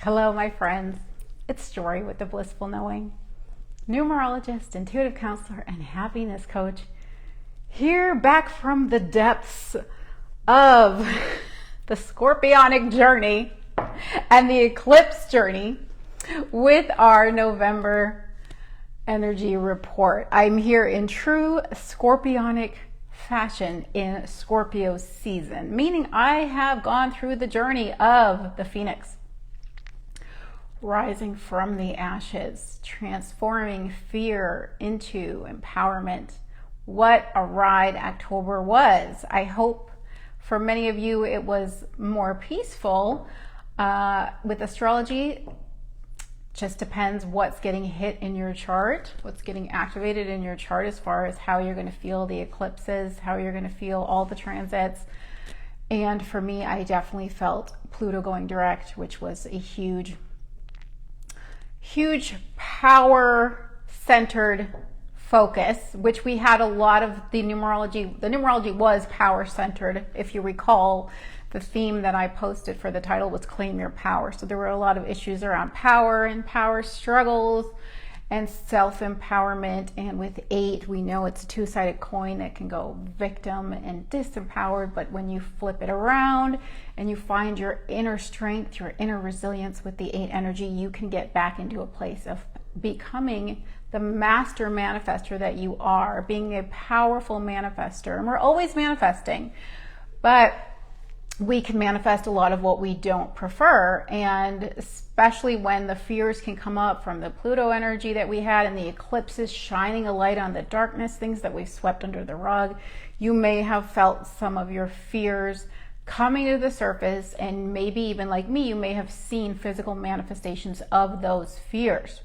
Hello, my friends. It's Jory with the Blissful Knowing, numerologist, intuitive counselor, and happiness coach. Here back from the depths of the scorpionic journey and the eclipse journey with our November energy report. I'm here in true scorpionic fashion in Scorpio season, meaning I have gone through the journey of the Phoenix, rising from the ashes, transforming fear into empowerment. What a ride October was. I hope for many of you it was more peaceful. With astrology, just depends what's getting hit in your chart, what's getting activated in your chart as far as how you're going to feel the eclipses, how you're going to feel all the transits. And for me, I definitely felt Pluto going direct, which was a huge power-centered focus, which we had a lot of the numerology. The numerology was power-centered. If you recall, the theme that I posted for the title was Claim Your Power. So there were a lot of issues around power and power struggles and self-empowerment. And with 8, we know it's a two-sided coin that can go victim and disempowered. But when you flip it around and you find your inner strength, your inner resilience with the 8 energy, you can get back into a place of becoming the master manifester that you are, being a powerful manifester. And we're always manifesting, but we can manifest a lot of what we don't prefer. And especially when the fears can come up from the Pluto energy that we had and the eclipses shining a light on the darkness, things that we've swept under the rug. You may have felt some of your fears coming to the surface, and maybe even like me, you may have seen physical manifestations of those fears.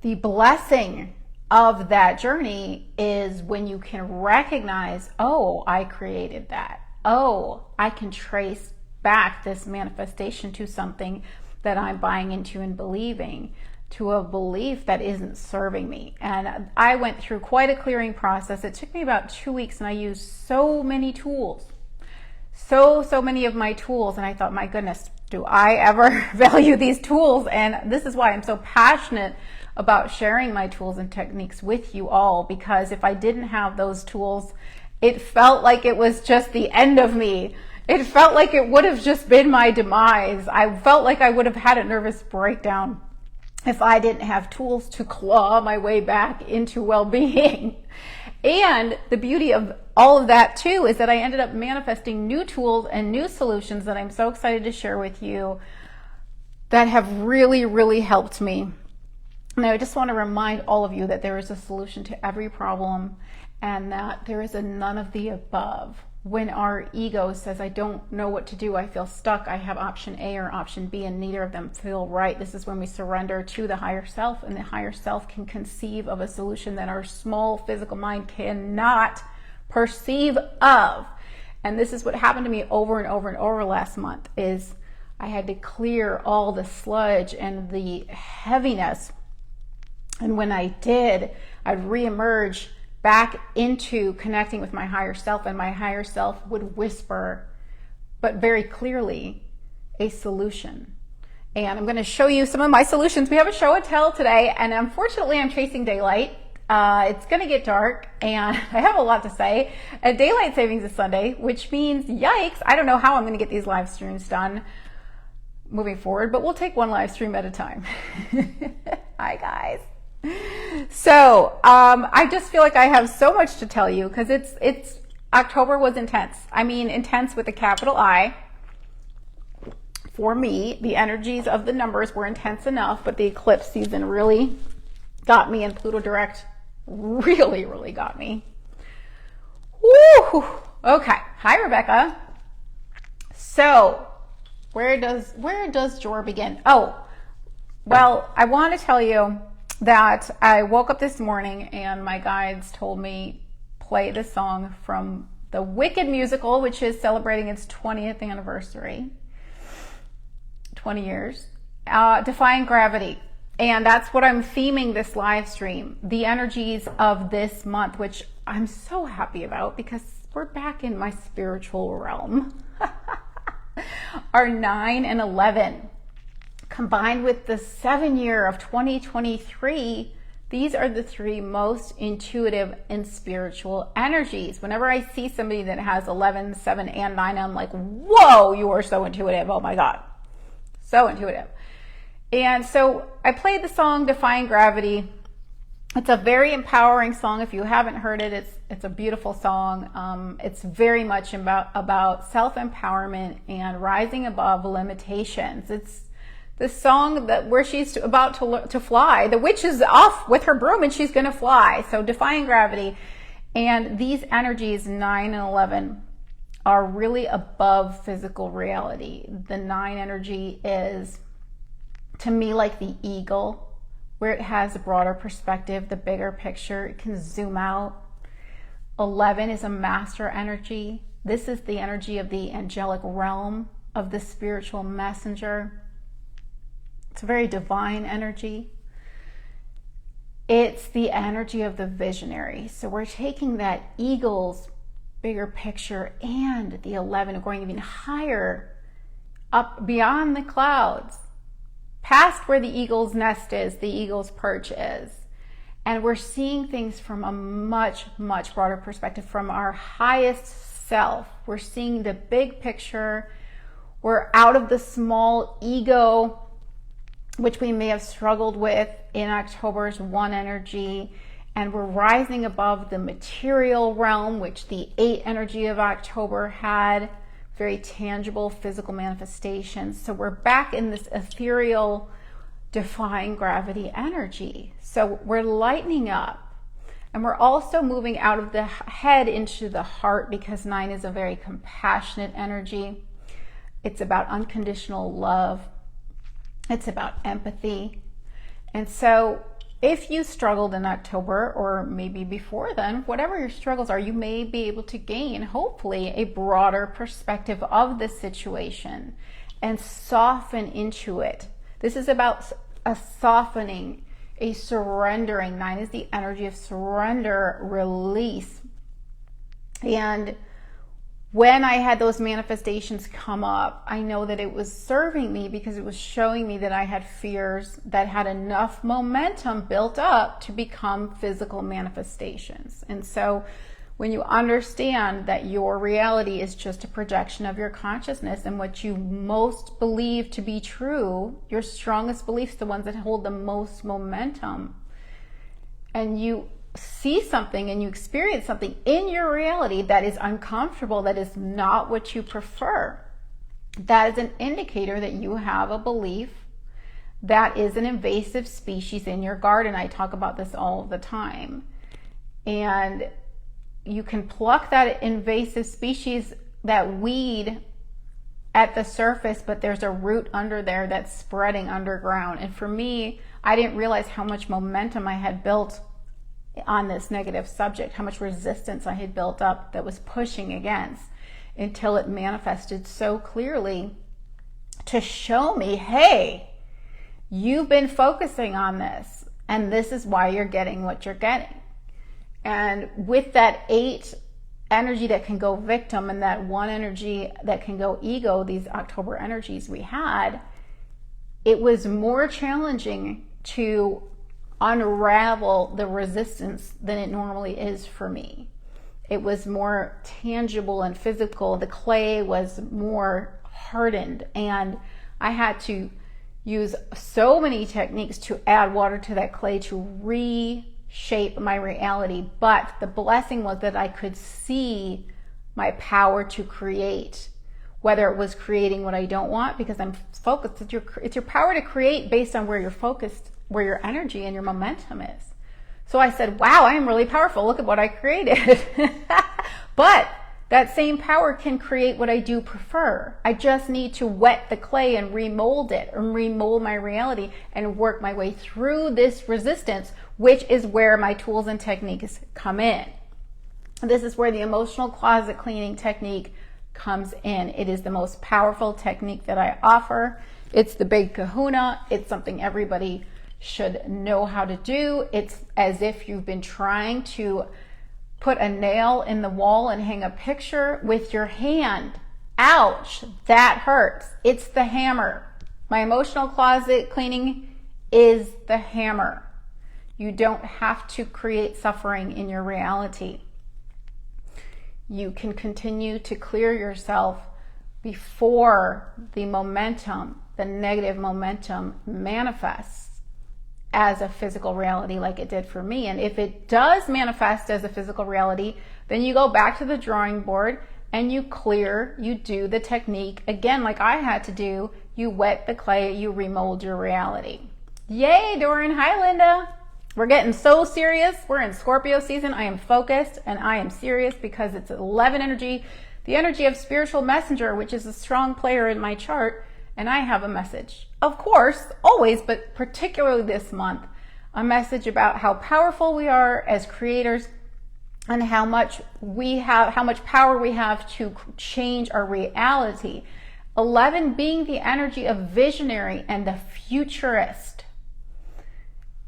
The blessing of that journey is when you can recognize, oh, I created that. Oh, I can trace back this manifestation to something that I'm buying into and believing, to a belief that isn't serving me. And I went through quite a clearing process. It took me about 2 weeks, and I used so many tools, so many of my tools. And I thought, my goodness, do I ever value these tools? And this is why I'm so passionate about sharing my tools and techniques with you all, because if I didn't have those tools, it felt like it was just the end of me. It felt like it would have just been my demise. I felt like I would have had a nervous breakdown if I didn't have tools to claw my way back into well-being. And the beauty of all of that too is that I ended up manifesting new tools and new solutions that I'm so excited to share with you that have really helped me. Now, I just want to remind all of you that there is a solution to every problem, and that there is a none of the above. When our ego says, I don't know what to do, I feel stuck, I have option A or option B, and neither of them feel right. This is when we surrender to the higher self, and the higher self can conceive of a solution that our small physical mind cannot perceive of. And this is what happened to me over and over last month, is I had to clear all the sludge and the heaviness. And when I did, I'd reemerge back into connecting with my higher self, and my higher self would whisper, but very clearly, a solution. And I'm going to show you some of my solutions. We have a show and tell today, and unfortunately I'm chasing daylight. It's going to get dark, and I have a lot to say. And daylight savings is Sunday, which means, yikes, I don't know how I'm going to get these live streams done moving forward, but we'll take one live stream at a time. Hi, guys. So I just feel like I have so much to tell you, because it's October was intense. I mean, intense with a capital I. For me, the energies of the numbers were intense enough, but the eclipse season really got me, and Pluto direct really got me. Woo! Okay. Hi, Rebecca. So where does Jor begin? Oh, well, I want to tell you that I woke up this morning and my guides told me play the song from the Wicked musical, which is celebrating its 20th anniversary, 20 years, Defying Gravity. And that's what I'm theming this live stream, the energies of this month, which I'm so happy about because we're back in my spiritual realm. Are 9 and 11. combined with the 7-year of 2023, these are the 3 most intuitive and spiritual energies. Whenever I see somebody that has 11, 7, and 9, I'm like, whoa, you are so intuitive. Oh my God. So intuitive. And so I played the song Defying Gravity. It's a very empowering song. If you haven't heard it, it's a beautiful song. It's very much about self-empowerment and rising above limitations. It's the song where she's about to fly. The witch is off with her broom and she's going to fly. So Defying Gravity. And these energies, 9 and 11, are really above physical reality. The 9 energy is, to me, like the eagle, where it has a broader perspective, the bigger picture. It can zoom out. 11 is a master energy. This is the energy of the angelic realm, of the spiritual messenger. It's a very divine energy. It's the energy of the visionary. So we're taking that eagle's bigger picture and the 11 going even higher, up beyond the clouds, past where the eagle's nest is, the eagle's perch is. And we're seeing things from a much, much broader perspective, from our highest self. We're seeing the big picture. We're out of the small ego, which we may have struggled with in October's 1 energy. And we're rising above the material realm, which the 8 energy of October had. Very tangible physical manifestations. So we're back in this ethereal, defying gravity energy. So we're lightening up, and we're also moving out of the head into the heart, because 9 is a very compassionate energy. It's about unconditional love. It's about empathy. And so if you struggled in October, or maybe before then, whatever your struggles are, you may be able to gain, hopefully, a broader perspective of the situation and soften into it. This is about a softening, a surrendering. 9 is the energy of surrender, release. And when I had those manifestations come up, I know that it was serving me, because it was showing me that I had fears that had enough momentum built up to become physical manifestations. And so when you understand that your reality is just a projection of your consciousness, and what you most believe to be true, your strongest beliefs, the ones that hold the most momentum, and you see something and you experience something in your reality that is uncomfortable, that is not what you prefer, that is an indicator that you have a belief that is an invasive species in your garden. I talk about this all the time. And you can pluck that invasive species, that weed, at the surface, but there's a root under there that's spreading underground. And for me, I didn't realize how much momentum I had built on this negative subject, how much resistance I had built up that was pushing against, until it manifested so clearly to show me, hey, you've been focusing on this, and this is why you're getting what you're getting. And with that 8 energy that can go victim, and that 1 energy that can go ego, these October energies we had, it was more challenging to unravel the resistance than it normally is for me. It was more tangible and physical. The clay was more hardened, and I had to use so many techniques to add water to that clay to reshape my reality. But the blessing was that I could see my power to create, whether it was creating what I don't want, because I'm focused. It's your power to create based on where you're focused, where your energy and your momentum is. So I said, wow, I am really powerful. Look at what I created. But that same power can create what I do prefer. I just need to wet the clay and remold it, and remold my reality, and work my way through this resistance, which is where my tools and techniques come in. This is where the emotional closet cleaning technique comes in. It is the most powerful technique that I offer. It's the big kahuna. It's something everybody should know how to do. It's as if you've been trying to put a nail in the wall and hang a picture with your hand. Ouch, that hurts. It's the hammer. My emotional closet cleaning is the hammer. You don't have to create suffering in your reality. You can continue to clear yourself before the momentum, the negative momentum, manifests as a physical reality like it did for me. And if it does manifest as a physical reality, then you go back to the drawing board and you clear, you do the technique again like I had to do. You wet the clay, you remold your reality. Yay, Doran. Hi, Linda. We're getting so serious. We're in Scorpio season. I am focused and I am serious because it's 11 energy, the energy of spiritual messenger, which is a strong player in my chart. And I have a message, of course, always, but particularly this month, a message about how powerful we are as creators and how much power we have to change our reality. 11 being the energy of visionary and the futurist.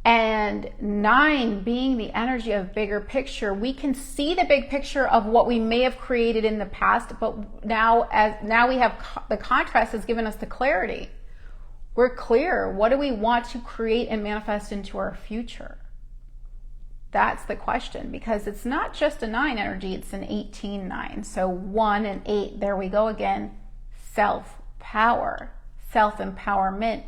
And 9 being the energy of bigger picture. We can see the big picture of what we may have created in the past, but now we have the contrast has given us the clarity. We're clear. What do we want to create and manifest into our future? That's the question, because it's not just a 9 energy, it's an 18-9. So 1 and 8, there we go again. Self-power, self-empowerment,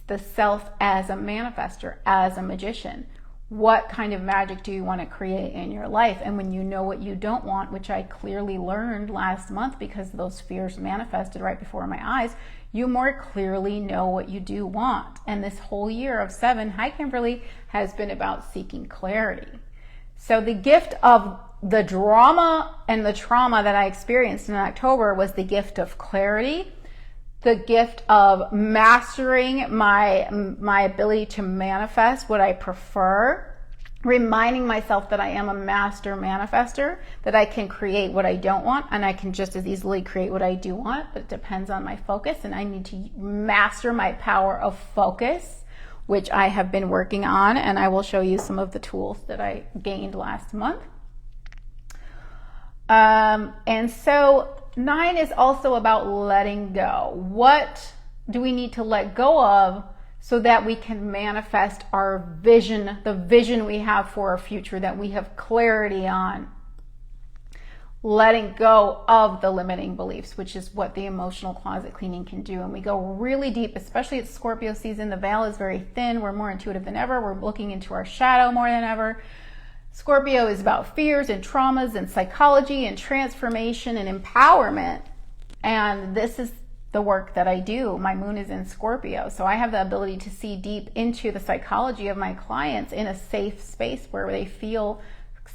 the self as a manifester, as a magician. What kind of magic do you want to create in your life? And when you know what you don't want, which I clearly learned last month because those fears manifested right before my eyes, you more clearly know what you do want. And this whole year of 7, hi Kimberly, has been about seeking clarity. So the gift of the drama and the trauma that I experienced in October was the gift of clarity, the gift of mastering my ability to manifest what I prefer, reminding myself that I am a master manifester, that I can create what I don't want, and I can just as easily create what I do want, but it depends on my focus, and I need to master my power of focus, which I have been working on, and I will show you some of the tools that I gained last month. And so 9 is also about letting go. What do we need to let go of so that we can manifest our vision, the vision we have for our future, that we have clarity on? Letting go of the limiting beliefs, which is what the emotional closet cleaning can do. And we go really deep, especially at Scorpio season. The veil is very thin. We're more intuitive than ever. We're looking into our shadow more than ever. Scorpio is about fears and traumas and psychology and transformation and empowerment. And this is the work that I do. My moon is in Scorpio. So I have the ability to see deep into the psychology of my clients in a safe space where they feel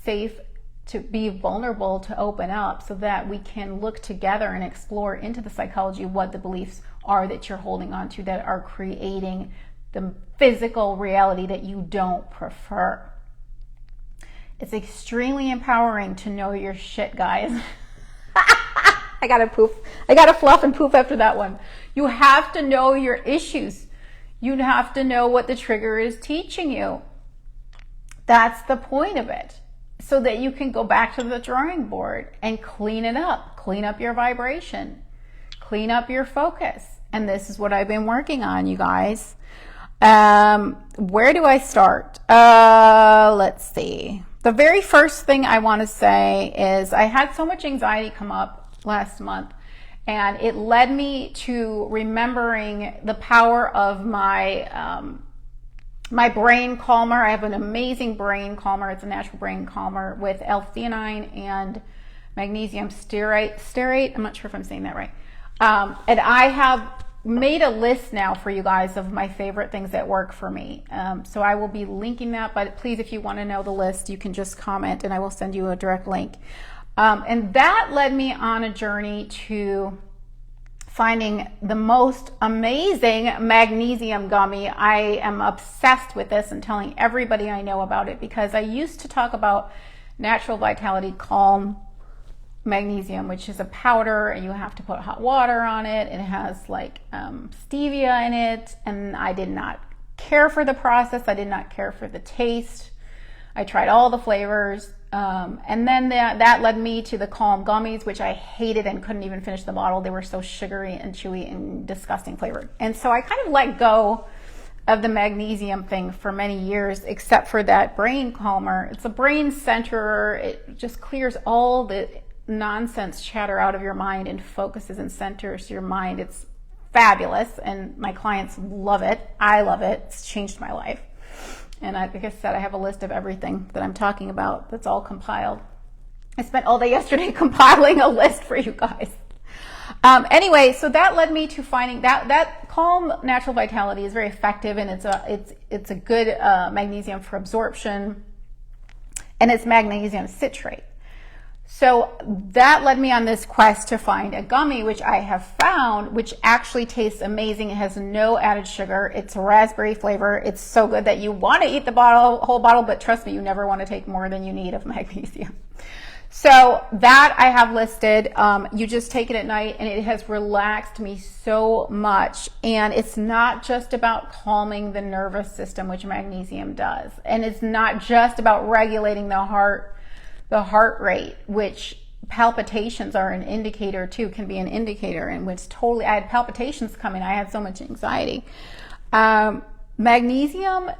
safe to be vulnerable, to open up, so that we can look together and explore into the psychology of what the beliefs are that you're holding on to that are creating the physical reality that you don't prefer. It's extremely empowering to know your shit, guys. I gotta poof. I gotta fluff and poof after that one. You have to know your issues. You have to know what the trigger is teaching you. That's the point of it. So that you can go back to the drawing board and clean it up. Clean up your vibration. Clean up your focus. And this is what I've been working on, you guys. Where do I start? Let's see. The very first thing I want to say is I had so much anxiety come up last month, and it led me to remembering the power of my my brain calmer. I have an amazing brain calmer. It's a natural brain calmer with L-theanine and magnesium stearate. I'm not sure if I'm saying that right. And I have made a list now for you guys of my favorite things that work for me. So I will be linking that, but please, if you want to know the list, you can just comment and I will send you a direct link. And that led me on a journey to finding the most amazing magnesium gummy. I am obsessed with this and telling everybody I know about it, because I used to talk about Natural Vitality Calm magnesium, which is a powder, and you have to put hot water on it. It has like stevia in it, and I did not care for the process. I did not care for the taste. I tried all the flavors. And then that led me to the Calm gummies, which I hated and couldn't even finish the bottle. They were so sugary and chewy and disgusting flavored. And so I kind of let go of the magnesium thing for many years, except for that brain calmer. It's a brain centerer. It just clears all the nonsense chatter out of your mind and focuses and centers your mind. It's fabulous, and my clients love it. I love it. It's changed my life. And like I said, I have a list of everything that I'm talking about that's all compiled. I spent all day yesterday compiling a list for you guys. Anyway, so that led me to finding that Calm Natural Vitality is very effective, and it's a good magnesium for absorption, and it's magnesium citrate. So that led me on this quest to find a gummy, which I have found, which actually tastes amazing. It has no added sugar. It's raspberry flavor. It's so good that you want to eat the whole bottle, but trust me, you never want to take more than you need of magnesium. So that I have listed. You just take it at night, and it has relaxed me so much. And it's not just about calming the nervous system, which magnesium does. And it's not just about regulating the heart rate, which palpitations are an indicator too, can be an indicator, in which totally, I had palpitations coming. I had so much anxiety. Magnesium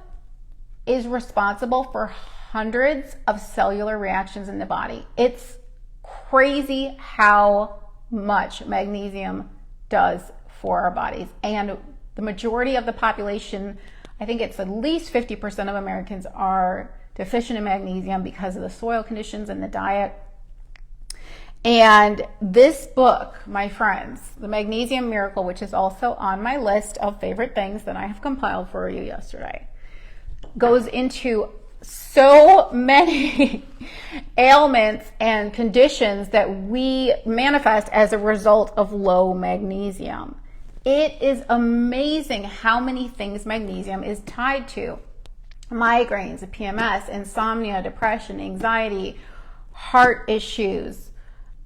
is responsible for hundreds of cellular reactions in the body. It's crazy how much magnesium does for our bodies. And the majority of the population, I think it's at least 50% of Americans, are deficient in magnesium because of the soil conditions and the diet. And this book, my friends, The Magnesium Miracle, which is also on my list of favorite things that I have compiled for you yesterday, goes into so many ailments and conditions that we manifest as a result of low magnesium. It is amazing how many things magnesium is tied to. Migraines, PMS, insomnia, depression, anxiety, heart issues,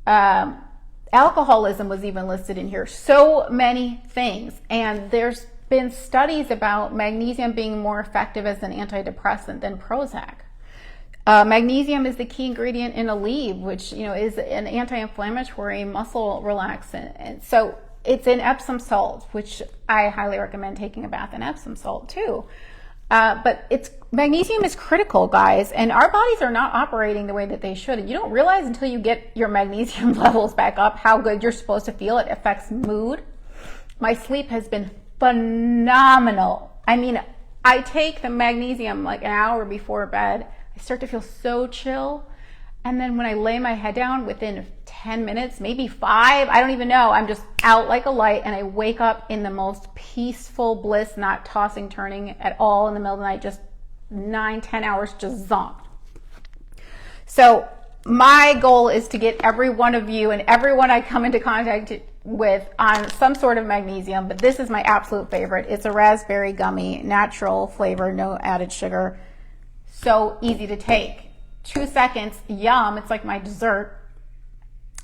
alcoholism was even listed in here. So many things. And there's been studies about magnesium being more effective as an antidepressant than Prozac. Magnesium is the key ingredient in Aleve, which is an anti-inflammatory muscle relaxant. And so it's in Epsom salt, which I highly recommend taking a bath in Epsom salt too. But magnesium is critical, guys, and our bodies are not operating the way that they should. And you don't realize until you get your magnesium levels back up how good you're supposed to feel. It affects mood. My sleep has been phenomenal. I mean, I take the magnesium like an hour before bed. I start to feel so chill. And then when I lay my head down, within 10 minutes, maybe 5, I don't even know, I'm just out like a light, and I wake up in the most peaceful bliss, not tossing, turning at all in the middle of the night, just 9-10 hours just zonked. So my goal is to get every one of you and everyone I come into contact with on some sort of magnesium, but this is my absolute favorite. It's a raspberry gummy, natural flavor, no added sugar. So easy to take. 2 seconds, yum, it's like my dessert,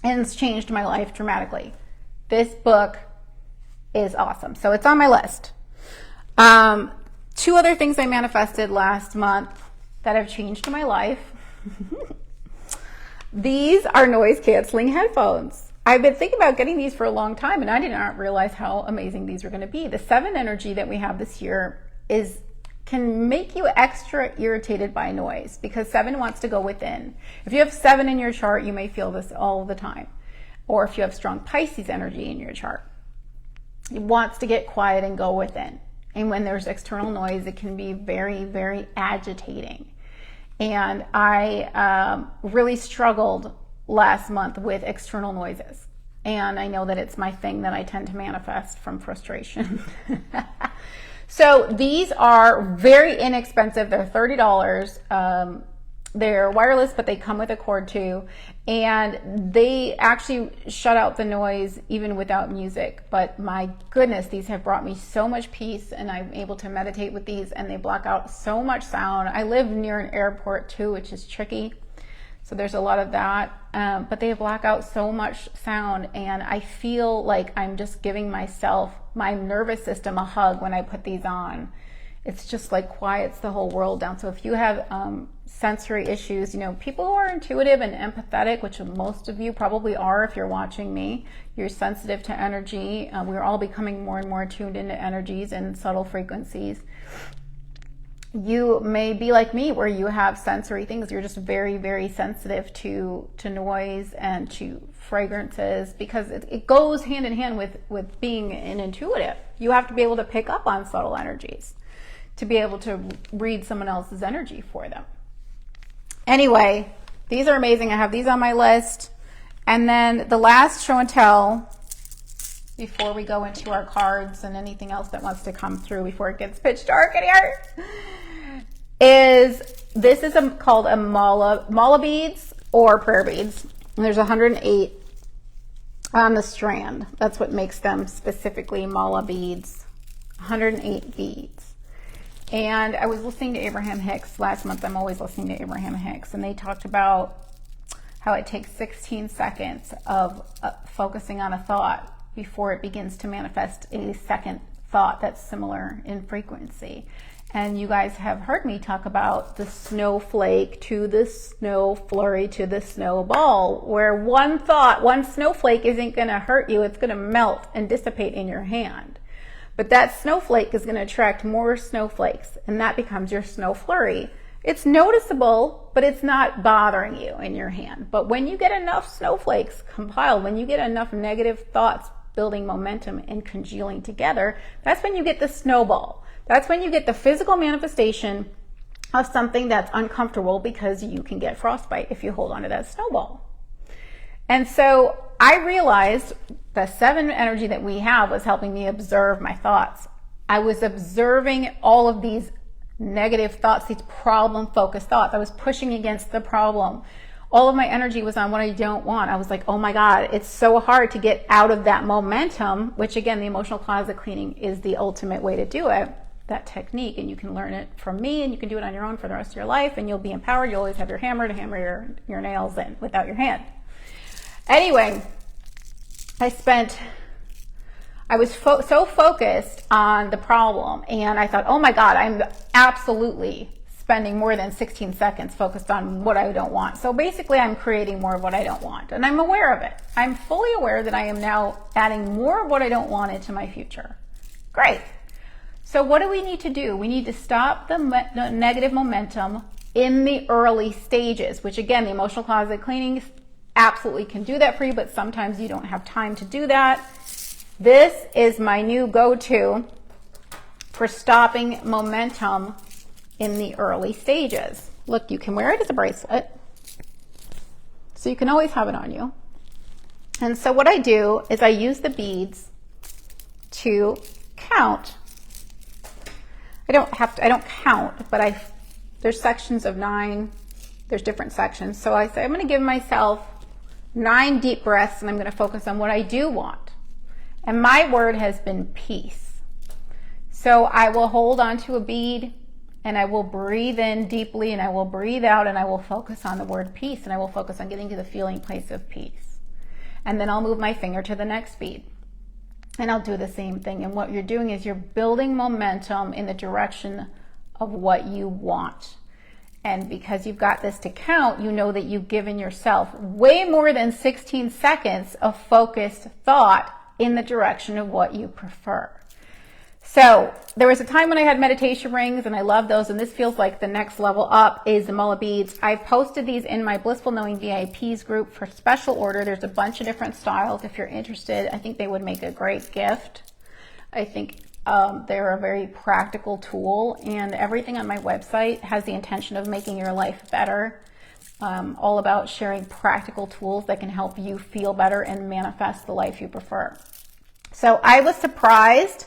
and it's changed my life dramatically. This book is awesome. So it's on my list. 2 other things I manifested last month that have changed my life. These are noise canceling headphones. I've been thinking about getting these for a long time, and I did not realize how amazing these were going to be. The 7 energy that we have this year can make you extra irritated by noise, because 7 wants to go within. If you have 7 in your chart, you may feel this all the time. Or if you have strong Pisces energy in your chart, it wants to get quiet and go within. And when there's external noise, it can be very, very agitating. And I really struggled last month with external noises. And I know that it's my thing that I tend to manifest from frustration. So these are very inexpensive. They're $30. They're wireless, but they come with a cord too. And they actually shut out the noise even without music. But my goodness, these have brought me so much peace, and I'm able to meditate with these, and they block out so much sound. I live near an airport too, which is tricky. So there's a lot of that, but they block out so much sound, and I feel like I'm just giving my nervous system a hug when I put these on. It's just like quiets the whole world down. So if you have sensory issues, you know, people who are intuitive and empathetic, which most of you probably are if you're watching me, you're sensitive to energy. We're all becoming more and more tuned into energies and subtle frequencies. You may be like me where you have sensory things. You're just very, very sensitive to noise and to fragrances, because it goes hand in hand with being an intuitive. You have to be able to pick up on subtle energies to be able to read someone else's energy for them. Anyway, these are amazing. I have these on my list. And then the last show and tell before we go into our cards and anything else that wants to come through before it gets pitch dark in here is this is called a mala beads or prayer beads. And there's 108 on the strand. That's what makes them specifically mala beads. 108 beads. And I was listening to Abraham Hicks last month. I'm always listening to Abraham Hicks. And they talked about how it takes 16 seconds of focusing on a thought before it begins to manifest a second thought that's similar in frequency. And you guys have heard me talk about the snowflake to the snow flurry to the snowball, where one thought, one snowflake isn't going to hurt you. It's going to melt and dissipate in your hand. But that snowflake is going to attract more snowflakes, and that becomes your snow flurry. It's noticeable, but it's not bothering you in your hand. But when you get enough snowflakes compiled, when you get enough negative thoughts building momentum and congealing together, that's when you get the snowball. That's when you get the physical manifestation of something that's uncomfortable, because you can get frostbite if you hold on to that snowball. And so I realized the 7 energy that we have was helping me observe my thoughts. I was observing all of these negative thoughts, these problem-focused thoughts. I was pushing against the problem. All of my energy was on what I don't want. I was like, oh my God, it's so hard to get out of that momentum, which again, the emotional closet cleaning is the ultimate way to do it, that technique. And you can learn it from me, and you can do it on your own for the rest of your life, and you'll be empowered. You'll always have your hammer to hammer your nails in without your hand. Anyway, I was so focused on the problem, and I thought, oh my God, I'm absolutely spending more than 16 seconds focused on what I don't want. So basically, I'm creating more of what I don't want, and I'm aware of it. I'm fully aware that I am now adding more of what I don't want into my future. Great. So what do we need to do? We need to stop the negative momentum in the early stages, which again, the emotional closet cleaning absolutely can do that for you, but sometimes you don't have time to do that. This is my new go-to for stopping momentum in the early stages. Look, you can wear it as a bracelet, so you can always have it on you. And so what I do is I use the beads to count. I don't count, but there's sections of 9. There's different sections. So I say I'm going to give myself 9 deep breaths, and I'm going to focus on what I do want. And my word has been peace. So I will hold onto a bead, and I will breathe in deeply, and I will breathe out, and I will focus on the word peace, and I will focus on getting to the feeling place of peace. And then I'll move my finger to the next bead, and I'll do the same thing. And what you're doing is you're building momentum in the direction of what you want. And because you've got this to count, you know that you've given yourself way more than 16 seconds of focused thought in the direction of what you prefer. So there was a time when I had meditation rings, and I love those, and this feels like the next level up is the Mala beads. I've posted these in my Blissful Knowing VIPs group for special order. There's a bunch of different styles. If you're interested, I think they would make a great gift. I think they're a very practical tool, and everything on my website has the intention of making your life better. All about sharing practical tools that can help you feel better and manifest the life you prefer. So I was surprised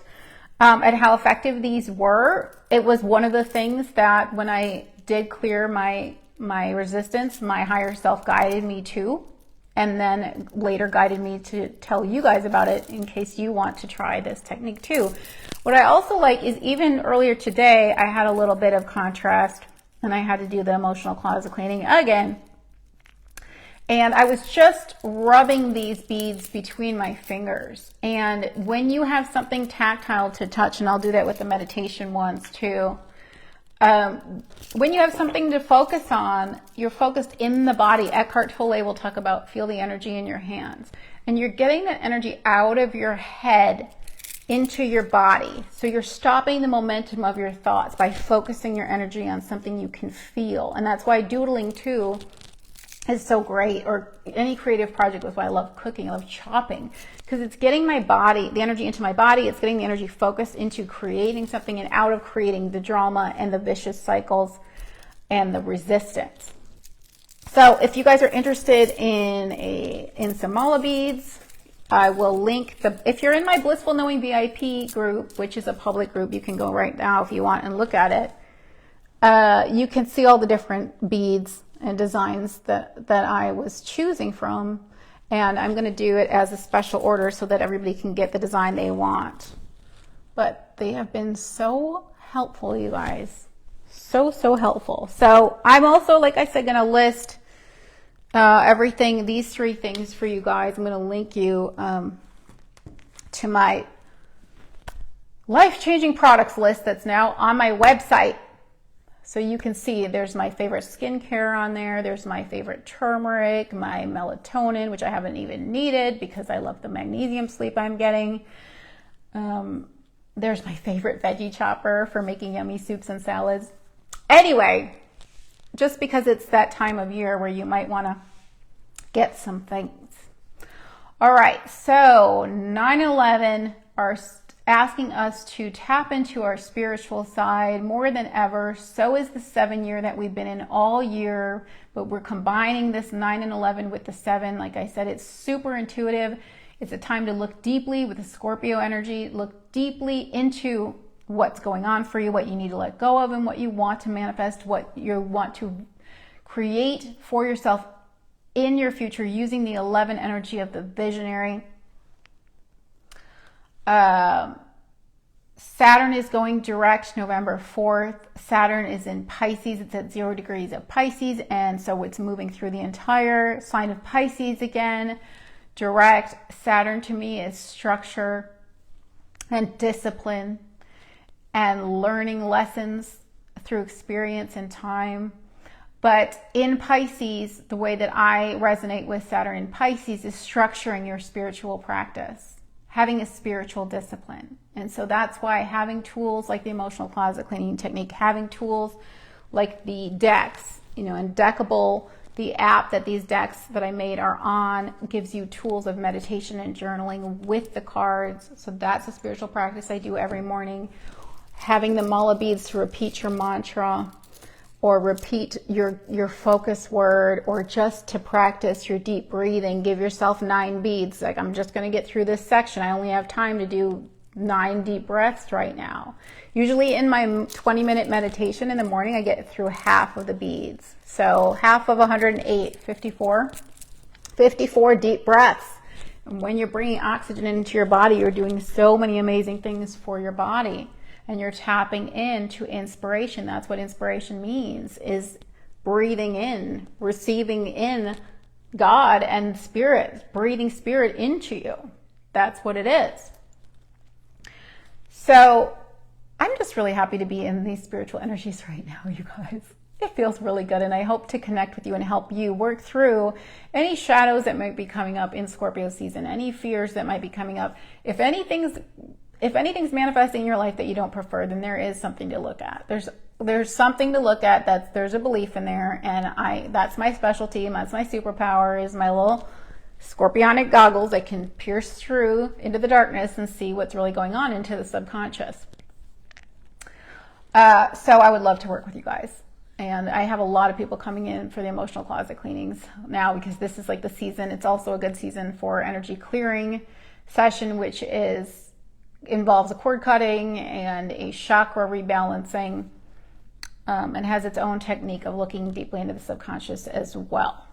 at how effective these were. It was one of the things that when I did clear my resistance, my higher self guided me to, and then later guided me to tell you guys about it in case you want to try this technique too. What I also like is even earlier today, I had a little bit of contrast, and I had to do the emotional closet cleaning again. And I was just rubbing these beads between my fingers. And when you have something tactile to touch, and I'll do that with the meditation ones too, when you have something to focus on, you're focused in the body. Eckhart Tolle will talk about feel the energy in your hands. And you're getting that energy out of your head into your body. So you're stopping the momentum of your thoughts by focusing your energy on something you can feel. And that's why doodling too is so great, or any creative project. That's why I love cooking, I love chopping, because it's getting my body, the energy into my body, it's getting the energy focused into creating something and out of creating the drama and the vicious cycles and the resistance. So if you guys are interested in some mala beads, I will link if you're in my Blissful Knowing VIP group, which is a public group, you can go right now if you want and look at it. You can see all the different beads and designs that I was choosing from, and I'm going to do it as a special order so that everybody can get the design they want. But they have been so helpful, you guys, so helpful. So I'm also, like I said, going to list everything, these 3 things for you guys. I'm going to link you to my life-changing products list that's now on my website. So you can see there's my favorite skincare on there. There's my favorite turmeric, my melatonin, which I haven't even needed because I love the magnesium sleep I'm getting. There's my favorite veggie chopper for making yummy soups and salads. Anyway, just because it's that time of year where you might want to get some things. All right, so 9/11 are asking us to tap into our spiritual side more than ever. So is the 7 year that we've been in all year, but we're combining this 9 and 11 with the 7. Like I said, it's super intuitive. It's a time to look deeply with the Scorpio energy, look deeply into what's going on for you, what you need to let go of, and what you want to manifest, what you want to create for yourself in your future using the 11 energy of the visionary. Saturn is going direct November 4th. Saturn is in Pisces. It's at 0 degrees of Pisces, and so it's moving through the entire sign of Pisces again. Direct. Saturn to me is structure and discipline and learning lessons through experience and time. But in Pisces, the way that I resonate with Saturn in Pisces is structuring your spiritual practice, having a spiritual discipline. And so that's why having tools like the emotional closet cleaning technique, having tools like the decks, and Deckable, the app that these decks that I made are on, gives you tools of meditation and journaling with the cards. So that's a spiritual practice I do every morning. Having the mala beads to repeat your mantra, or repeat your focus word, or just to practice your deep breathing. Give yourself 9 beads. Like, I'm just going to get through this section. I only have time to do 9 deep breaths right now. Usually in my 20-minute meditation in the morning, I get through half of the beads. So half of 108, 54 deep breaths. And when you're bringing oxygen into your body, you're doing so many amazing things for your body. And you're tapping into inspiration. That's what inspiration means, is breathing in, receiving in God and spirit, breathing spirit into you. That's what it is. So I'm just really happy to be in these spiritual energies right now, you guys. It feels really good, and I hope to connect with you and help you work through any shadows that might be coming up in Scorpio season, any fears that might be coming up. If anything's manifesting in your life that you don't prefer, then there is something to look at. There's something to look at. There's a belief in there, and that's my specialty. That's my superpower, is my little scorpionic goggles that can pierce through into the darkness and see what's really going on into the subconscious. So I would love to work with you guys. And I have a lot of people coming in for the emotional closet cleanings now, because this is like the season. It's also a good season for energy clearing session, which involves a cord cutting and a chakra rebalancing, and has its own technique of looking deeply into the subconscious as well.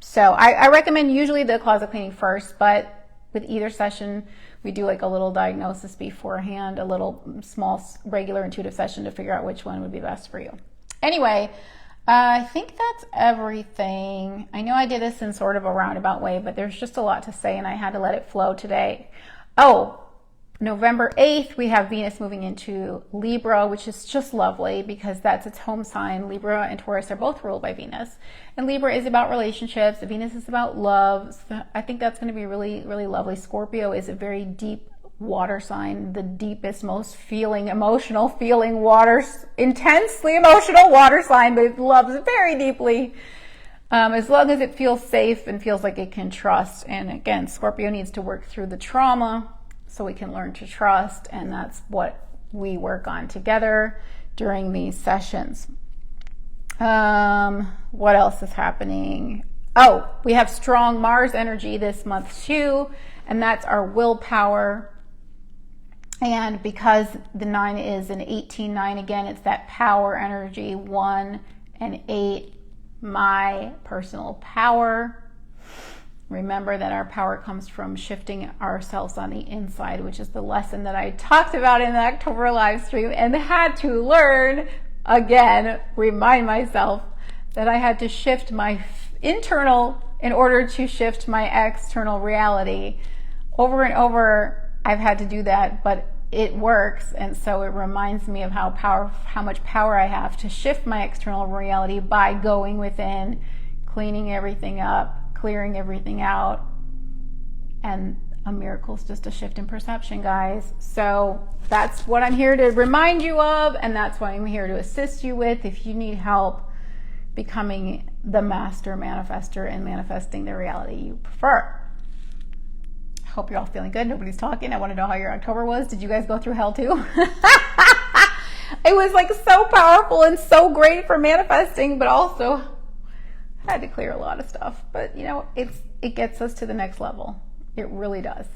So I recommend usually the closet cleaning first, but with either session, we do like a little diagnosis beforehand, a little small regular intuitive session to figure out which one would be best for you. Anyway, I think that's everything. I know I did this in sort of a roundabout way, but there's just a lot to say, and I had to let it flow today. Oh, November 8th, we have Venus moving into Libra, which is just lovely because that's its home sign. Libra and Taurus are both ruled by Venus. And Libra is about relationships. Venus is about love. So I think that's going to be really, really lovely. Scorpio is a very deep water sign, the deepest, most emotional feeling water, intensely emotional water sign, but it loves very deeply. As long as it feels safe and feels like it can trust. And again, Scorpio needs to work through the trauma so we can learn to trust, and that's what we work on together during these sessions. What else is happening? Oh, we have strong Mars energy this month too, and that's our willpower. And because the 9 is an 18-9, again, it's that power energy, 1 and 8, my personal power. Remember that our power comes from shifting ourselves on the inside, which is the lesson that I talked about in the October live stream and had to learn again, remind myself that I had to shift my internal in order to shift my external reality. Over and over, I've had to do that, but it works. And so it reminds me of how much power I have to shift my external reality by going within, cleaning everything up, clearing everything out, and a miracle is just a shift in perception, guys. So that's what I'm here to remind you of, and that's what I'm here to assist you with if you need help becoming the master manifester and manifesting the reality you prefer. Hope you're all feeling good. Nobody's talking. I want to know how your October was. Did you guys go through hell too? It was like so powerful and so great for manifesting, but also had to clear a lot of stuff, but you know, it gets us to the next level. It really does.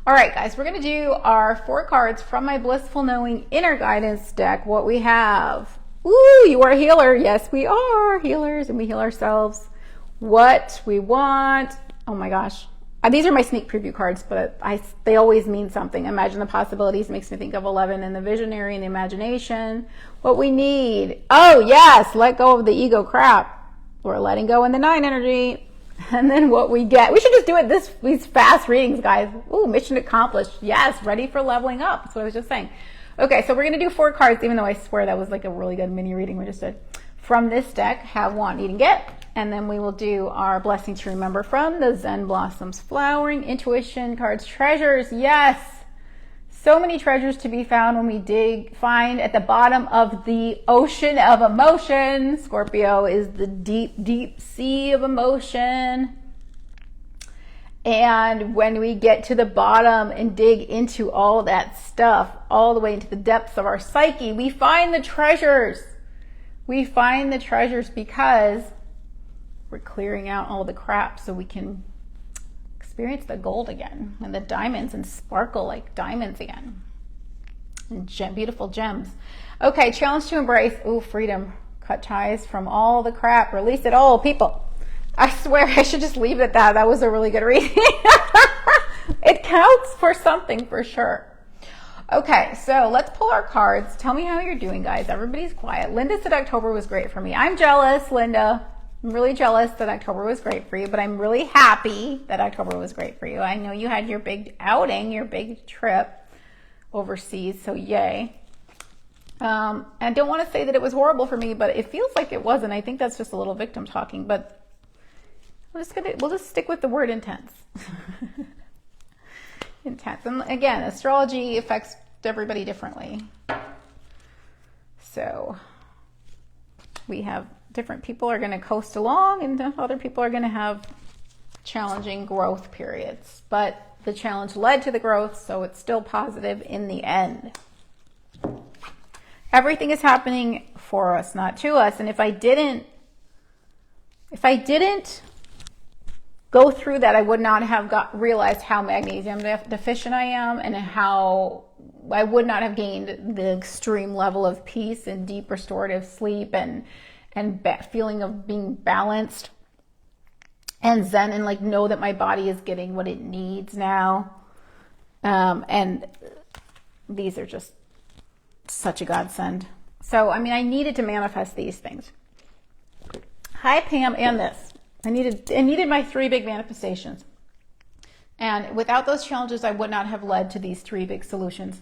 All right, guys, we're going to do our 4 cards from my Blissful Knowing Inner Guidance deck. What we have. Ooh, you are a healer. Yes, we are healers, and we heal ourselves. What we want. Oh my gosh. These are my sneak preview cards, but they always mean something. Imagine the possibilities makes me think of 11 and the visionary and the imagination. What we need. Oh yes, let go of the ego crap. We're letting go in the 9 energy. And then what we get. We should just do it these fast readings, guys. Ooh, mission accomplished. Yes, ready for leveling up. That's what I was just saying. Okay, so we're going to do 4 cards, even though I swear that was like a really good mini reading we just did. From this deck, have, want, need, and get. And then we will do our blessing to remember from the Zen Blossoms Flowering, Intuition cards, treasures. Yes. So many treasures to be found when we find at the bottom of the ocean of emotion. Scorpio is the deep, deep sea of emotion. And when we get to the bottom and dig into all that stuff, all the way into the depths of our psyche, we find the treasures. We find the treasures because we're clearing out all the crap so we can experience the gold again and the diamonds and sparkle like diamonds again. And beautiful gems. Okay, challenge to embrace. Ooh, freedom. Cut ties from all the crap. Release it all, people. I swear I should just leave it at that. That was a really good reading. It counts for something for sure. Okay, so let's pull our cards. Tell me how you're doing, guys. Everybody's quiet. Linda said October was great for me. I'm jealous, Linda. I'm really jealous that October was great for you, but I'm really happy that October was great for you. I know you had your big outing, your big trip overseas, so yay. I don't want to say that it was horrible for me, but it feels like it wasn't. I think that's just a little victim talking, but we'll just stick with the word intense. Intense. And again, astrology affects everybody differently. So we have different people are going to coast along and other people are going to have challenging growth periods. But the challenge led to the growth, so it's still positive in the end. Everything is happening for us, not to us. And if I didn't go through that, I would not have realized how magnesium deficient I am and how I would not have gained the extreme level of peace and deep restorative sleep and feeling of being balanced and zen and like know that my body is getting what it needs now. And these are just such a godsend. So, I mean, I needed to manifest these things. Hi, Pam, and this. I needed my 3 big manifestations And without those challenges, I would not have led to these 3 big solutions.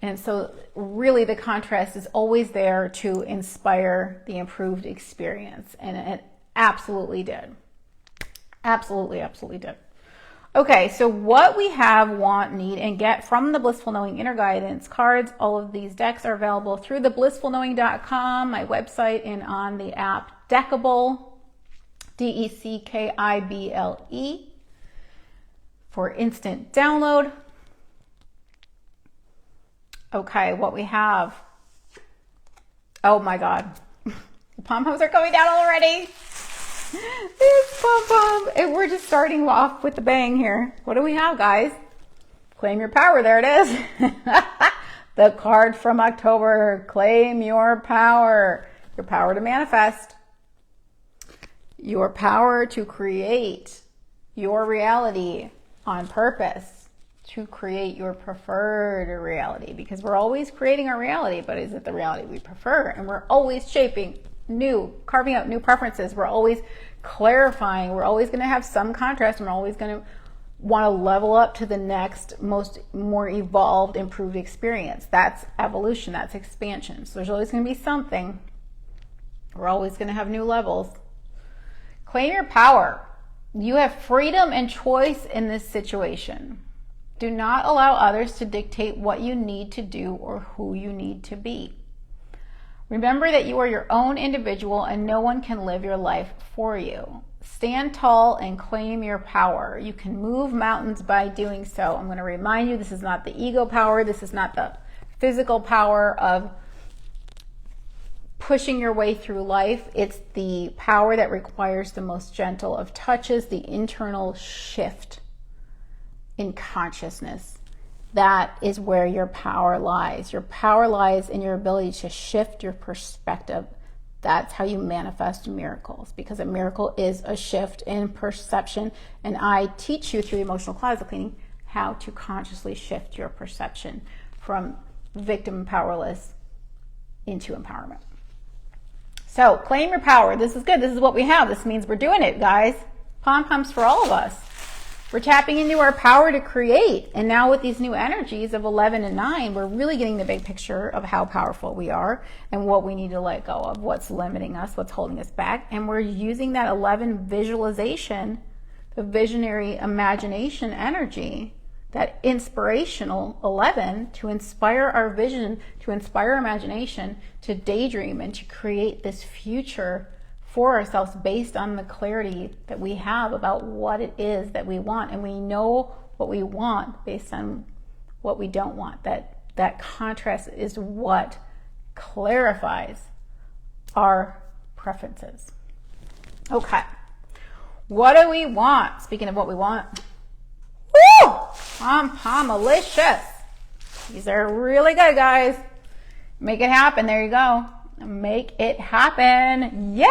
And so really the contrast is always there to inspire the improved experience. And it absolutely did. Absolutely, absolutely did. Okay, so what we have, want, need, and get from the Blissful Knowing Inner Guidance cards, all of these decks are available through theblissfulknowing.com, my website, and on the app Deckable, DECKIBLE, for instant download. Okay, what we have. Oh my God. The pom-poms are coming down already. It's pom-pom. And we're just starting off with the bang here. What do we have, guys? Claim your power. There it is. The card from October. Claim your power. Your power to manifest. Your power to create your reality on purpose. To create your preferred reality. Because we're always creating our reality, but is it the reality we prefer? And we're always shaping carving out new preferences. We're always clarifying. We're always going to have some contrast, and we're always going to want to level up to the next more evolved, improved experience. That's evolution. That's expansion. So there's always going to be something. We're always going to have new levels. Claim your power. You have freedom and choice in this situation. Do not allow others to dictate what you need to do or who you need to be. Remember that you are your own individual and no one can live your life for you. Stand tall and claim your power. You can move mountains by doing so. I'm going to remind you, this is not the ego power. This is not the physical power of pushing your way through life. It's the power that requires the most gentle of touches, the internal shift in consciousness. That is where your power lies. Your power lies in your ability to shift your perspective. That's how you manifest miracles, because a miracle is a shift in perception. And I teach you through emotional closet cleaning how to consciously shift your perception from victim and powerless into empowerment. So claim your power. This is good. This is what we have. This means we're doing it, guys. Pom-poms for all of us. We're tapping into our power to create. And now with these new energies of 11 and 9, we're really getting the big picture of how powerful we are and what we need to let go of, what's limiting us, what's holding us back. And we're using that 11 visualization, the visionary imagination energy, that inspirational 11, to inspire our vision, to inspire our imagination, to daydream and to create this future for ourselves based on the clarity that we have about what it is that we want. And we know what we want based on what we don't want. That contrast is what clarifies our preferences. Okay. What do we want? Speaking of what we want. Woo! Pom-pom-alicious. These are really good, guys. Make it happen. There you go. Make it happen. Yay!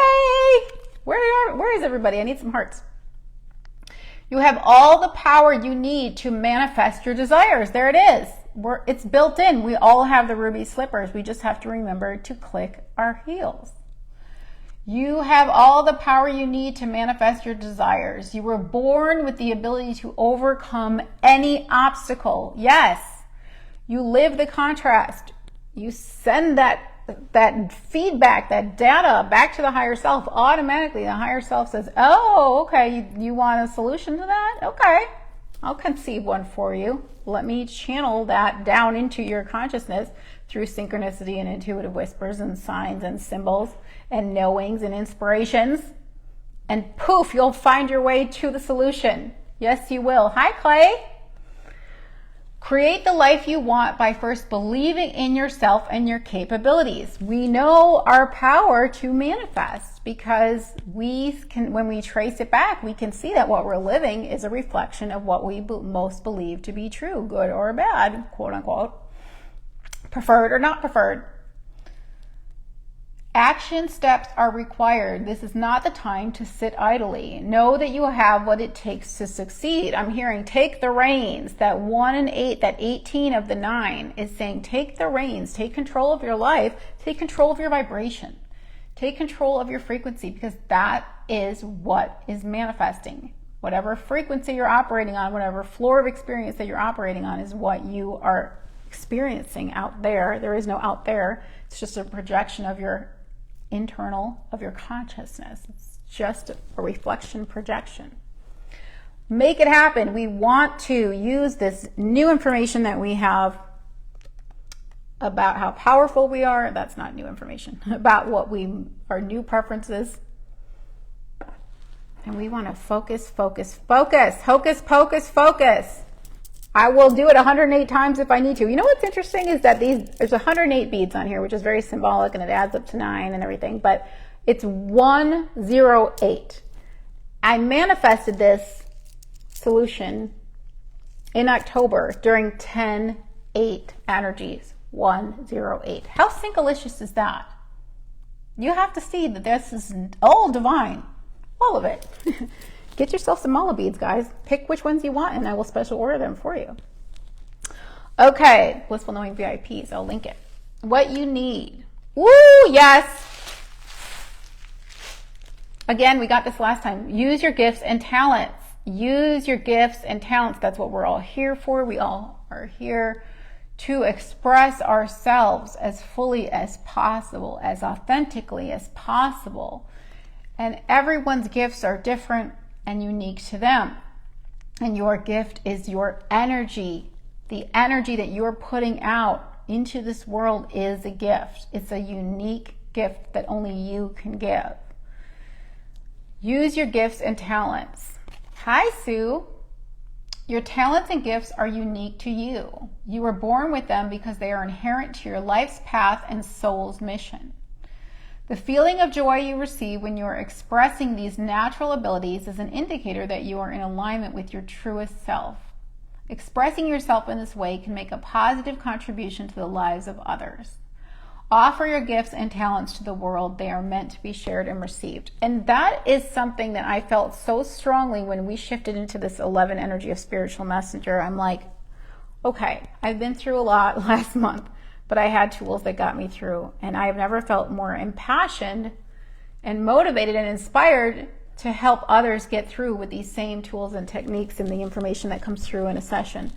Where is everybody? I need some hearts. You have all the power you need to manifest your desires. There it is. It's built in. We all have the ruby slippers. We just have to remember to click our heels. You have all the power you need to manifest your desires. You were born with the ability to overcome any obstacle. Yes. You live the contrast. You send that feedback, that data back to the higher self. Automatically, the higher self says, oh, okay, you want a solution to that? Okay, I'll conceive one for you. Let me channel that down into your consciousness through synchronicity and intuitive whispers and signs and symbols and knowings and inspirations. And poof, you'll find your way to the solution. Yes, you will. Hi, Clay. Create the life you want by first believing in yourself and your capabilities. We know our power to manifest because when we trace it back, we can see that what we're living is a reflection of what we most believe to be true, good or bad, quote unquote, preferred or not preferred. Action steps are required. This is not the time to sit idly. Know that you have what it takes to succeed. I'm hearing take the reins. That 1 and 8, that 18 of the 9 is saying take the reins, take control of your life, take control of your vibration, take control of your frequency, because that is what is manifesting. Whatever frequency you're operating on, whatever floor of experience that you're operating on is what you are experiencing out there. There is no out there. It's just a projection of your internal, of your consciousness. It's just a reflection projection. Make it happen. We want to use this new information that we have about how powerful we are. That's not new information. About what our new preferences. And we want to focus, focus, focus. Hocus pocus, focus. I will do it 108 times if I need to. You know what's interesting is that there's 108 beads on here, which is very symbolic, and it adds up to 9 and everything, but it's 108. I manifested this solution in October during 10-8 energies. 108. How synchronicious is that? You have to see that this is all divine. All of it. Get yourself some mala beads, guys. Pick which ones you want and I will special order them for you. Okay, Blissful Knowing VIPs. I'll link it. What you need. Woo, yes. Again, we got this last time. Use your gifts and talents. Use your gifts and talents. That's what we're all here for. We all are here to express ourselves as fully as possible, as authentically as possible. And everyone's gifts are different and unique to them. And your gift is your energy. The energy that you're putting out into this world is a gift. It's a unique gift that only you can give. Use your gifts and talents. Hi, Sue. Your talents and gifts are unique to you. You were born with them because they are inherent to your life's path and soul's mission. The feeling of joy you receive when you are expressing these natural abilities is an indicator that you are in alignment with your truest self. Expressing yourself in this way can make a positive contribution to the lives of others. Offer your gifts and talents to the world. They are meant to be shared and received. And that is something that I felt so strongly when we shifted into this 11 energy of spiritual messenger. I'm like, okay, I've been through a lot last month, but I had tools that got me through. And I have never felt more impassioned and motivated and inspired to help others get through with these same tools and techniques and the information that comes through in a session.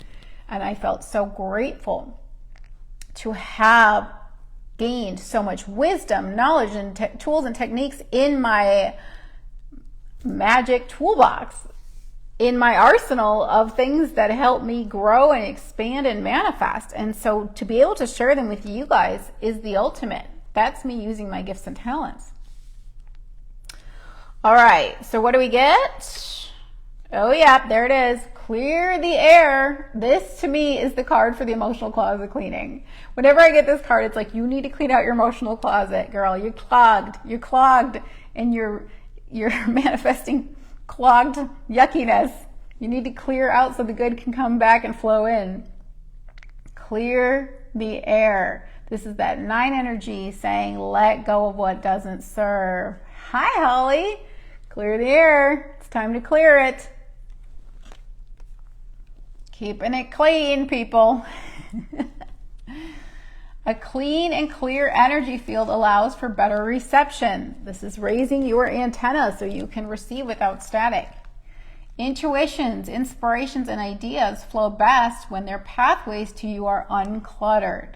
And I felt so grateful to have gained so much wisdom, knowledge, and tools and techniques in my magic toolbox, in my arsenal of things that help me grow and expand and manifest. And so to be able to share them with you guys is the ultimate. That's me using my gifts and talents. All right, so what do we get? Oh yeah, there it is. Clear the air. This to me is the card for the emotional closet cleaning. Whenever I get this card, it's like, you need to clean out your emotional closet, girl. You're clogged, and you're manifesting clogged yuckiness. You need to clear out so the good can come back and flow in. Clear the air. This is that 9 energy saying, let go of what doesn't serve. Hi, Holly. Clear the air. It's time to clear it. Keeping it clean, people. A clean and clear energy field allows for better reception. This is raising your antenna so you can receive without static. Intuitions, inspirations, and ideas flow best when their pathways to you are uncluttered.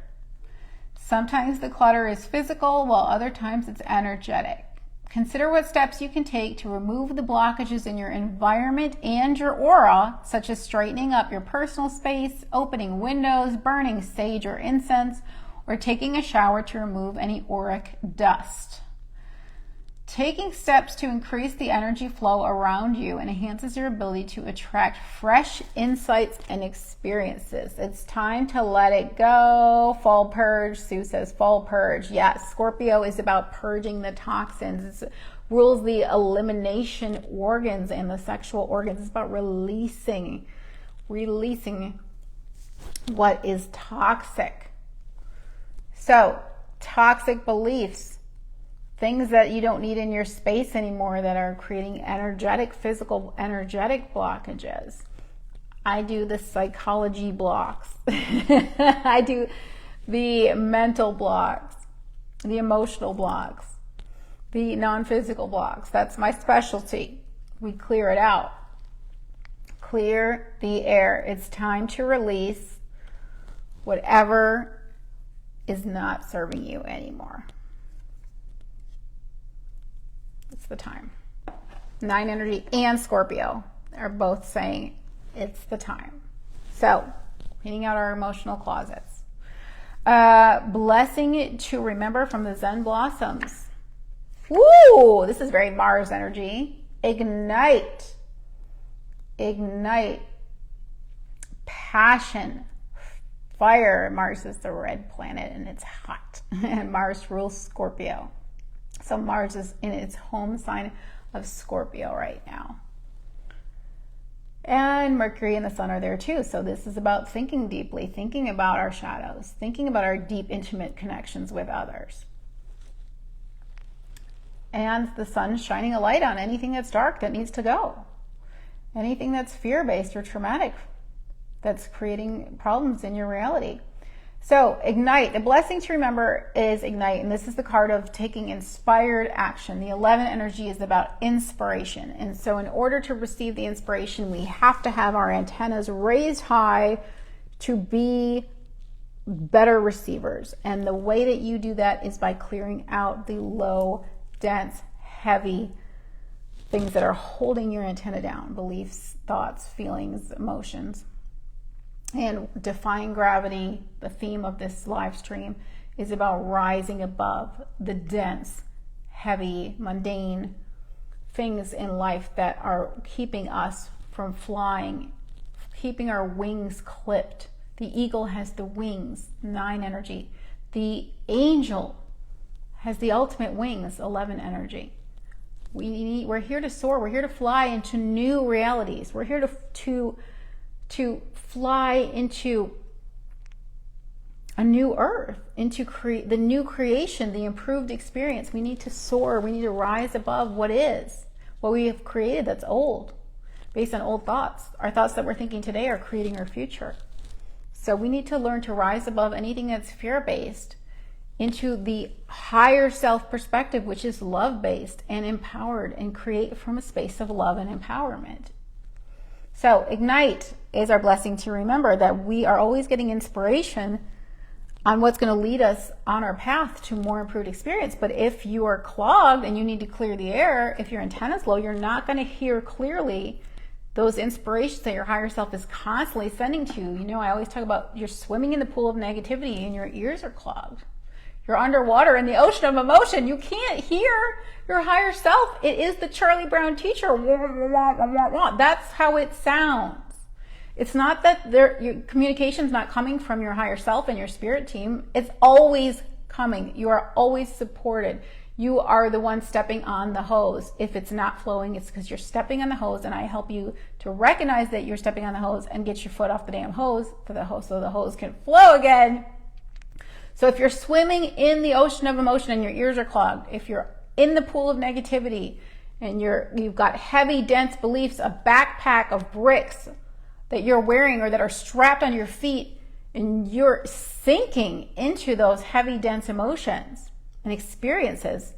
Sometimes the clutter is physical, while other times it's energetic. Consider what steps you can take to remove the blockages in your environment and your aura, such as straightening up your personal space, opening windows, burning sage or incense, or taking a shower to remove any auric dust. Taking steps to increase the energy flow around you enhances your ability to attract fresh insights and experiences. It's time to let it go. Fall purge. Sue says fall purge. Yes, Scorpio is about purging the toxins. It rules the elimination organs and the sexual organs. It's about releasing what is toxic. So, toxic beliefs, things that you don't need in your space anymore that are creating physical energetic blockages. I do the psychology blocks. I do the mental blocks, the emotional blocks, the non-physical blocks. That's my specialty. We clear it out. Clear the air. It's time to release whatever is not serving you anymore. It's the time. 9 energy and Scorpio are both saying it's the time. So, cleaning out our emotional closets. Blessing to remember from the Zen Blossoms. Woo! This is very Mars energy. Ignite. Ignite. Passion. Fire. Mars is the red planet and it's hot. And Mars rules Scorpio. So Mars is in its home sign of Scorpio right now. And Mercury and the Sun are there too. So this is about thinking deeply, thinking about our shadows, thinking about our deep, intimate connections with others. And the Sun's shining a light on anything that's dark that needs to go. Anything that's fear-based or traumatic that's creating problems in your reality. So ignite. The blessing to remember is ignite. And this is the card of taking inspired action. The 11 energy is about inspiration. And so in order to receive the inspiration, we have to have our antennas raised high to be better receivers. And the way that you do that is by clearing out the low, dense, heavy things that are holding your antenna down. Beliefs, thoughts, feelings, emotions. And defying gravity, the theme of this live stream, is about rising above the dense, heavy, mundane things in life that are keeping us from flying, keeping our wings clipped. The eagle has the wings, 9 energy. The angel has the ultimate wings, 11 energy. We're here to soar. We're here to fly into new realities. We're here to fly into a new earth, into the new creation, the improved experience. We need to soar. We need to rise above what we have created that's old, based on old thoughts. Our thoughts that we're thinking today are creating our future. So we need to learn to rise above anything that's fear-based into the higher self perspective, which is love-based and empowered, and create from a space of love and empowerment. So ignite is our blessing to remember that we are always getting inspiration on what's going to lead us on our path to more improved experience. But if you are clogged and you need to clear the air, if your antenna's low, you're not going to hear clearly those inspirations that your higher self is constantly sending to you. You know, I always talk about you're swimming in the pool of negativity and your ears are clogged. You're underwater in the ocean of emotion. You can't hear your higher self. It is the Charlie Brown teacher. That's how it sounds. It's not that your communication's not coming from your higher self and your spirit team. It's always coming. You are always supported. You are the one stepping on the hose. If it's not flowing, it's because you're stepping on the hose, and I help you to recognize that you're stepping on the hose and get your foot off the damn hose so the hose can flow again. So if you're swimming in the ocean of emotion and your ears are clogged, if you're in the pool of negativity and you've got heavy, dense beliefs, a backpack of bricks that you're wearing or that are strapped on your feet, and you're sinking into those heavy, dense emotions and experiences,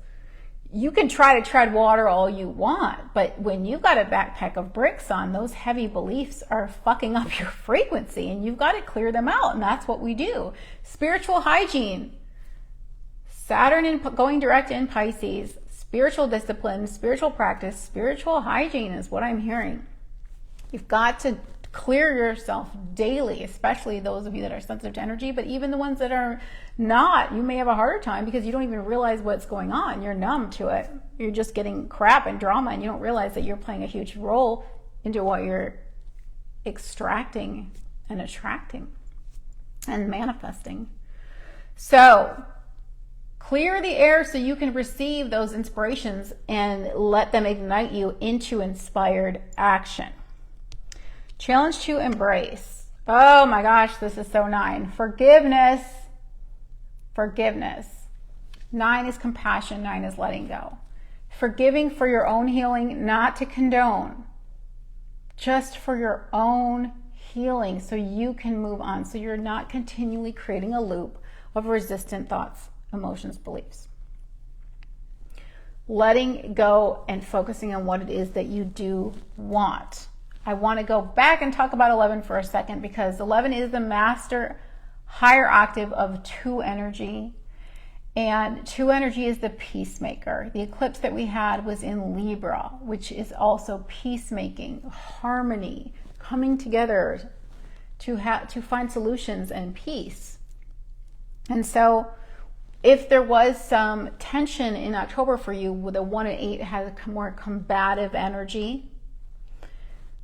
you can try to tread water all you want, but when you've got a backpack of bricks on, those heavy beliefs are fucking up your frequency, and you've got to clear them out, and that's what we do. Spiritual hygiene. Saturn going direct in Pisces. Spiritual discipline, spiritual practice, spiritual hygiene is what I'm hearing. You've got to clear yourself daily, especially those of you that are sensitive to energy, but even the ones that are not, you may have a harder time because you don't even realize what's going on. You're numb to it. You're just getting crap and drama, and you don't realize that you're playing a huge role into what you're extracting and attracting and manifesting. So clear the air so you can receive those inspirations and let them ignite you into inspired action. Challenge to embrace. Oh my gosh, this is so 9. Forgiveness. Forgiveness. 9 is compassion. 9 is letting go. Forgiving for your own healing, not to condone. Just for your own healing so you can move on. So you're not continually creating a loop of resistant thoughts, emotions, beliefs. Letting go and focusing on what it is that you do want. I want to go back and talk about 11 for a second, because 11 is the master higher octave of 2 energy. And 2 energy is the peacemaker. The eclipse that we had was in Libra, which is also peacemaking, harmony, coming together to find solutions and peace. And so if there was some tension in October for you, with a 1 and 8 has a more combative energy,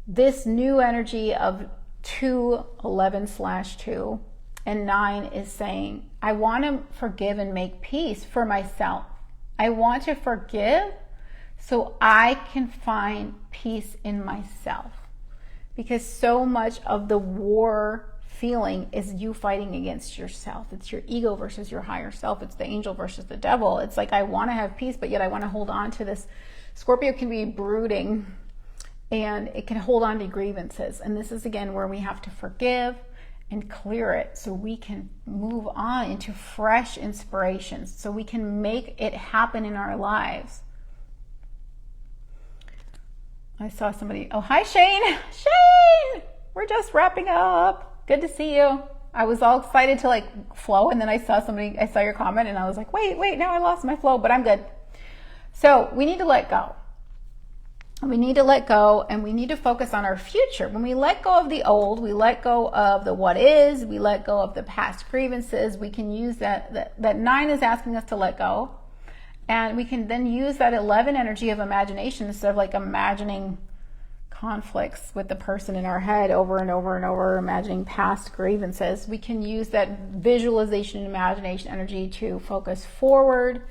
this new energy of 2, 11/2, and 9 is saying, I want to forgive and make peace for myself. I want to forgive so I can find peace in myself. Because so much of the war feeling is you fighting against yourself. It's your ego versus your higher self. It's the angel versus the devil. It's like, I want to have peace, but yet I want to hold on to this. Scorpio can be brooding, and it can hold on to grievances. And this is, again, where we have to forgive and clear it so we can move on into fresh inspirations, so we can make it happen in our lives. I saw somebody, oh, hi Shane. Shane, we're just wrapping up. Good to see you. I was all excited to like flow, and then I saw your comment, and I was like, wait, now I lost my flow, but I'm good. So we need to let go. We need to let go, and we need to focus on our future. When we let go of the old, we let go of the what is, we let go of the past grievances, we can use that 9 is asking us to let go. And we can then use that 11 energy of imagination, instead of like imagining conflicts with the person in our head over and over and over, imagining past grievances. We can use that visualization and imagination energy to focus forward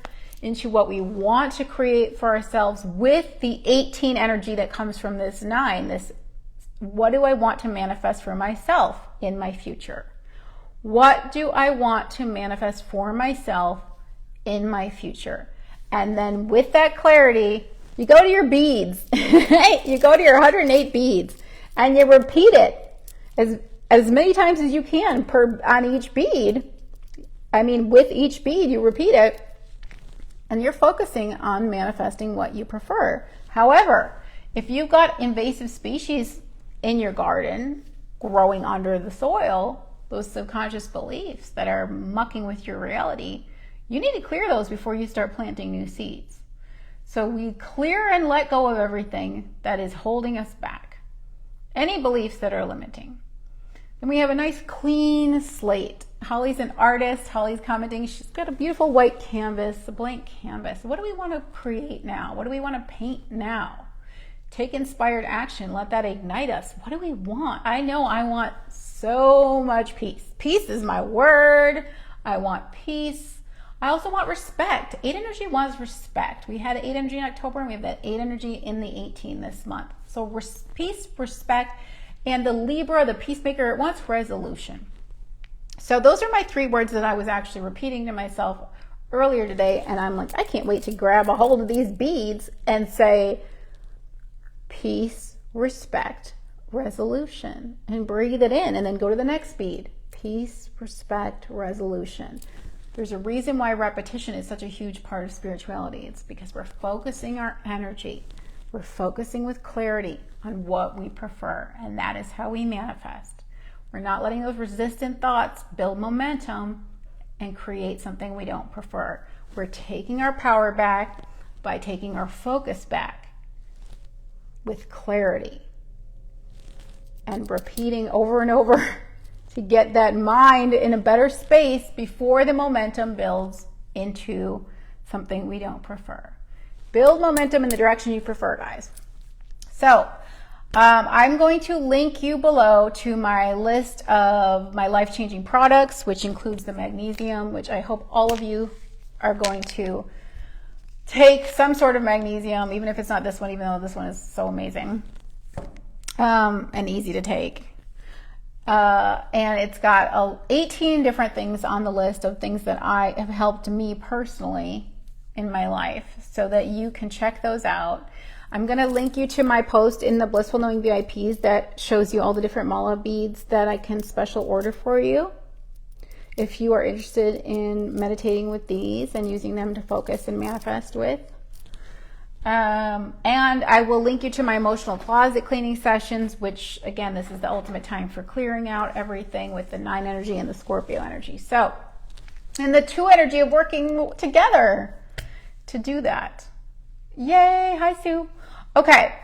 into what we want to create for ourselves, with the 18 energy that comes from this 9. This, what do I want to manifest for myself in my future? What do I want to manifest for myself in my future? And then with that clarity, you go to your beads. You go to your 108 beads, and you repeat it as many times as you can on each bead. I mean, with each bead, you repeat it, and you're focusing on manifesting what you prefer. However, if you've got invasive species in your garden growing under the soil, those subconscious beliefs that are mucking with your reality, you need to clear those before you start planting new seeds. So we clear and let go of everything that is holding us back, any beliefs that are limiting. And we have a nice clean slate. Holly's an artist. Holly's commenting. She's got a beautiful white canvas, a blank canvas. What do we want to create now? What do we want to paint now? Take inspired action. Let that ignite us. What do we want? I know I want so much peace. Peace is my word. I want peace. I also want respect. 8 energy wants respect. We had 8 energy in October, and we have that 8 energy in the 18 this month. So peace, respect, and the Libra, the peacemaker, it wants resolution. So those are my 3 words that I was actually repeating to myself earlier today, and I'm like, I can't wait to grab a hold of these beads and say peace, respect, resolution, and breathe it in, and then go to the next bead. Peace, respect, resolution. There's a reason why repetition is such a huge part of spirituality. It's because we're focusing our energy. We're focusing with clarity on what we prefer, and that is how we manifest. We're not letting those resistant thoughts build momentum and create something we don't prefer. We're taking our power back by taking our focus back with clarity and repeating over and over to get that mind in a better space before the momentum builds into something we don't prefer. Build momentum in the direction you prefer, guys. So I'm going to link you below to my list of my life-changing products, which includes the magnesium, which I hope all of you are going to take some sort of magnesium, even if it's not this one, even though this one is so amazing and easy to take. And it's got 18 different things on the list of things that have helped me personally in my life, so that you can check those out. I'm going to link you to my post in the Blissful Knowing VIPs that shows you all the different mala beads that I can special order for you if you are interested in meditating with these and using them to focus and manifest with. And I will link you to my emotional closet cleaning sessions, which again, this is the ultimate time for clearing out everything with the 9 energy and the Scorpio energy. So, and the 2 energy of working together to do that. Yay. Hi, Sue. Okay.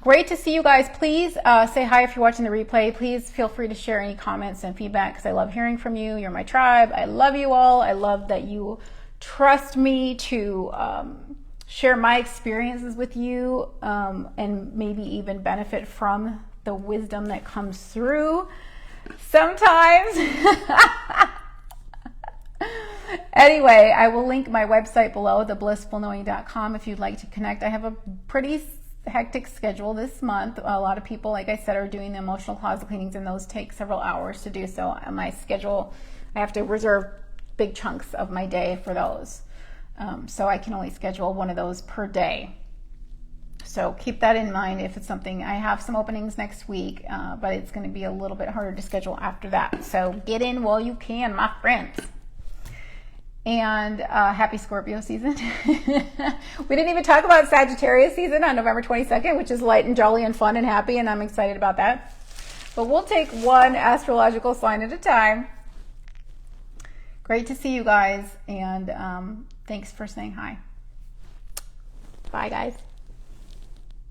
Great to see you guys. Please say hi if you're watching the replay. Please feel free to share any comments and feedback because I love hearing from you. You're my tribe. I love you all. I love that you trust me to share my experiences with you and maybe even benefit from the wisdom that comes through sometimes. Anyway, I will link my website below, theblissfulknowing.com, if you'd like to connect. I have a pretty hectic schedule this month. A lot of people, like I said, are doing the emotional closet cleanings, and those take several hours to do. So my schedule, I have to reserve big chunks of my day for those. So I can only schedule one of those per day. So keep that in mind if it's something. I have some openings next week, but it's going to be a little bit harder to schedule after that. So get in while you can, my friends. And happy Scorpio season. We didn't even talk about Sagittarius season on November 22nd, which is light and jolly and fun and happy, and I'm excited about that. But we'll take one astrological sign at a time. Great to see you guys, and thanks for saying hi. Bye, guys.